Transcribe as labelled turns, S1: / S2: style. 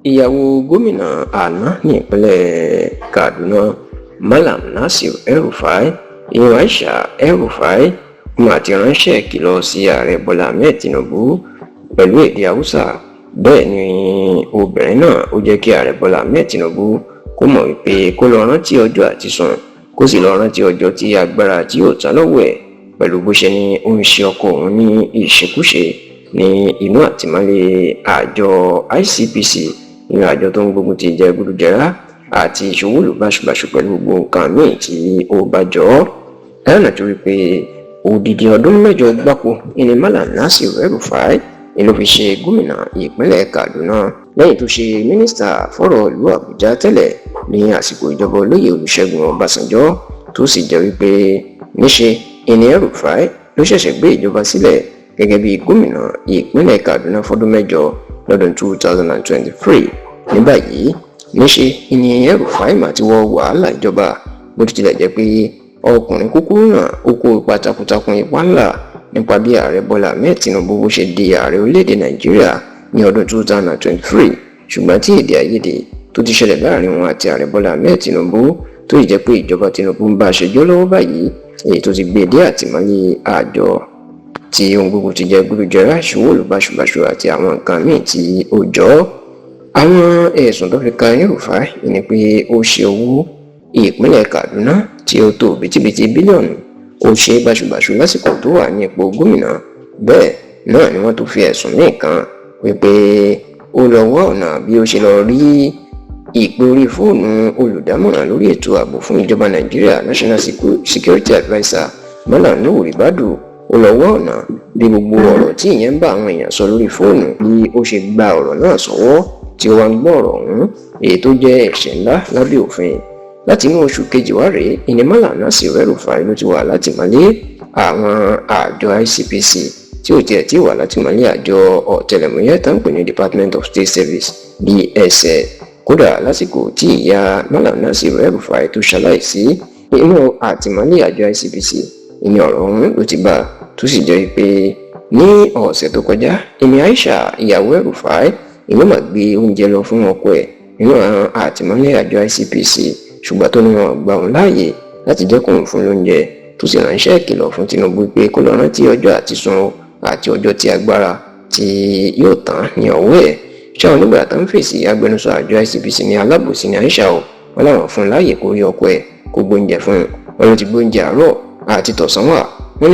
S1: Ìyàwó gómìnà àná ní ìpínlẹ̀ Kaduna Malam Nasir El-Rufai ìyẹn Aisha El-Rufai máa ti ránṣẹ́ ìkìlọ̀ sí ààrẹ Bọ́lá Ahmed Tinubu pẹ̀lú èdè Haúsá. Bẹ́ẹ̀ ni obìnrin náà ó jẹ́ kí ààrẹ Bọ́lá Ahmed Tinubu kó mọ̀ wípé kó lọ rántí ọjọ́ àti sùn, kó sì lọ rántí ọjọ́ tí agbára tí yóò tán lọ́wọ́ ẹ̀ pẹ̀lú bó ṣe ní ó ń ṣe ọkọ òun ní ìṣekúṣe ní inú àtìmọ́lé àjọ ICPC, nínú àjọ tó ń gbógun ti jẹgúdújẹrá àti ìṣòwòlò báṣubàṣu pẹ̀lú gbogbo nǹkan míì tí ó bá jọ ọ́. ẹ̀rọ tó rí pé odidi ọdún 8 gbáko ní Malam Nasir El-Rufai ló fi ṣe gómìnà ìpínlẹ̀ Kaduna lẹ́yìn tó ṣe mínísítà fọ́rọ̀ ìlú Àbújá tẹ́lẹ̀ ní àsìkò ìjọba olóyè Olúṣẹ́gun Ọbásanjọ́, tó sì jẹ́ wípé níṣe ní El-Rufai ló ṣẹ̀ṣẹ̀ gbé ìjọba sílẹ̀ gẹ́gẹ́ bí gómìnà ìpínlẹ̀ Kaduna fọ́dún 8 lọ́dún 2023. ní báyìí níṣe ní El-Rufai máa ti wọ wàhálà ìjọba, bó tilẹ̀ jẹ́ pé ọkùnrin kúkúrú náà ó kó ipa takuntakun ipá ńlá nípa bí ààrẹ Bọ́lá Ahmed Tinubu bó ṣe di ààrẹ orílẹ̀-èdè Nàìjíríà ní ọdún 2023, ṣùgbọ́n tí èdè àìyedè tó ti ṣẹlẹ̀ láàrin wọn àti ààrẹ Bọ́lá Ahmed Tinubu tó sì jẹ́ pé ìjọba Tinubu ń bá a ṣẹjọ́ lọ́wọ́ báyìí, èyí tó ti gbé dé àtìmọ́lé àjọ tí ohun gbogbo ti jẹ́ gbúdújẹrá, ìṣòwòlò báṣubàṣu àti àwọn nǹkan míì tí ó jọ ọ́. àwọn ẹ̀sùn tó fi kan El-Rufai ni pé ó ṣe owó ìpínlẹ̀ Kaduna tí ó tó bìtìbìtì bílíọ̀nù, ó ṣe báṣubàṣu lásìkò tó wà ní ipò gómìnà. Bẹ́ẹ̀ náà ni wọ́n tún fi ẹ̀sùn míì kan wípé ó lọ wá ọ̀nà bí ó ṣe lọ rí ìpè orí fóònù olùdámọ̀ràn lórí ètò ààbò fún ìjọba Nàìjíríà National Security Adviser Malam Nuhu Ribadu. ó lọ wá ọ̀nà bí gbogbo ọ̀rọ̀ tí ìyẹn ń bá àwọn èèyàn sọ lórí fóònù bí ó ṣe gba ọ̀rọ̀ náà sọ́wọ́ tí ó wá ń gbọ́ ọ̀rọ̀ ọ̀hún, èyí tó jẹ́ ẹ̀ṣẹ̀ ńlá lábẹ́ òfin. láti inú oṣù kejì wá rèé ìní Malam Nasir El-Rufai ló ti wà látìmọ́lé àwọn àjọ ICPC tí ò tiẹ̀ tí wà látìmọ́lé àjọ ọ̀tẹlẹ̀múyẹ́ tó ń pè ní Department of State Service DSS. kódà lásìkò tí ìyá Malam Nasir El-Rufai tó ṣaláìsí inú àtìmọ́lé àjọ ICPC ìní ọ̀rọ̀ ọ̀hún ló ti bá a, tó sì jẹ́ pé ní ọ̀sẹ̀ tó kọjá ìní Aisha ìyàwó El-Rufai ìlú máa gbé oúnjẹ lọ fún ọkọ ẹ̀ nínú àwọn àtìmọ́lé àjọ ICPC, ṣùgbọ́n tó ní wọn gbà òun láàyè láti jẹ́ kóun fún lóúnjẹ, tó sì ránṣẹ́ ìkìlọ̀ fún Tinubu pé kó lọ rántí ọjọ́ àti sùn àti ọjọ́ tí agbára tí yóò tán ní ọwọ́ ẹ̀. ṣáwọn nígbà tó ń fèsì agbẹnusọ àjọ ICPC ní alábòsí ní Aisha wọn láwọn fún láàyè kó rí ọkọ ẹ̀ kó gbóúnjẹ fún un, wọn ló ti gbóúnjẹ àárọ̀ àti tọ̀sán wà